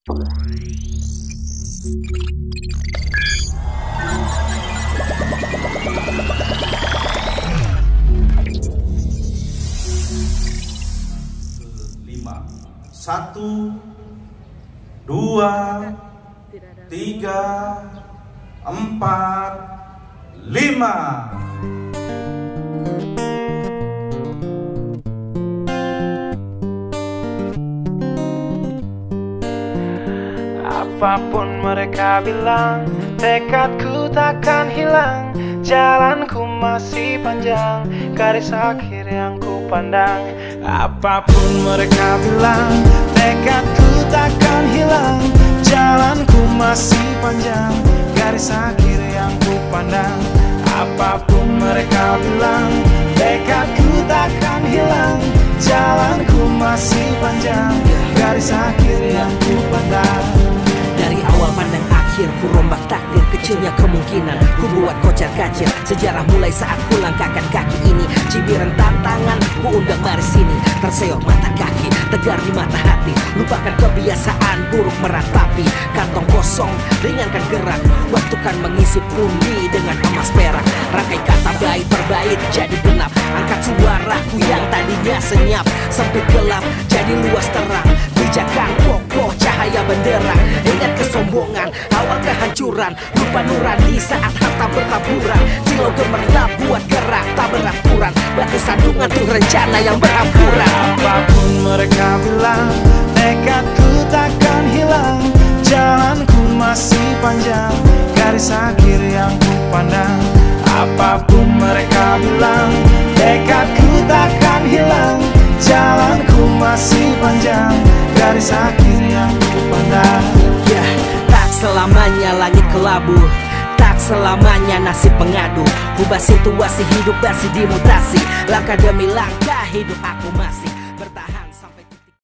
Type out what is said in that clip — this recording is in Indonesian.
Satu, dua, tiga, empat, lima. Apapun mereka bilang, tekadku takkan hilang. Jalanku masih panjang, garis akhir yang ku pandang. Apapun mereka bilang, tekadku takkan hilang. Jalanku masih panjang, garis akhir yang ku pandang. Apapun mereka bilang, tekadku takkan hilang. Jalanku masih panjang, garis akhir yang ku pandang. Dari awal pandang akhir, ku rombak takdir. Kecilnya kemungkinan, ku buat kocar kacir. Sejarah mulai saat ku langkahkan kaki ini. Cibiran tantangan, ku undang mari sini. Terseok mata kaki, tegar di mata hati. Lupakan kebiasaan buruk meratapi. Kantong kosong, ringankan gerak. Waktu kan mengisi pundi dengan emas perak. Rangkai kata bait per bait jadi genap. Angkat suaraku yang tadinya senyap. Sempit gelap, jadi luas terang. Pijakan kokoh, cahaya benderang. Ingat kesombongan, awal kehancuran. Lupa nurani saat harta bertaburan. Silau gemerlap buat gerak tak beraturan. Batu sandungan tuh rencana yang berampuran. Apapun mereka bilang, tekadku takkan hilang. Jalanku masih panjang, garis akhir yang ku pandang. Apapun mereka bilang, tekadku takkan hilang. Jalanku masih panjang, garis akhir yang ku pandang. Tak selamanya langit kelabu, tak selamanya nasib pengadu. Ubah situasi hidup masih dimutasi. Langkah demi langkah hidup aku masih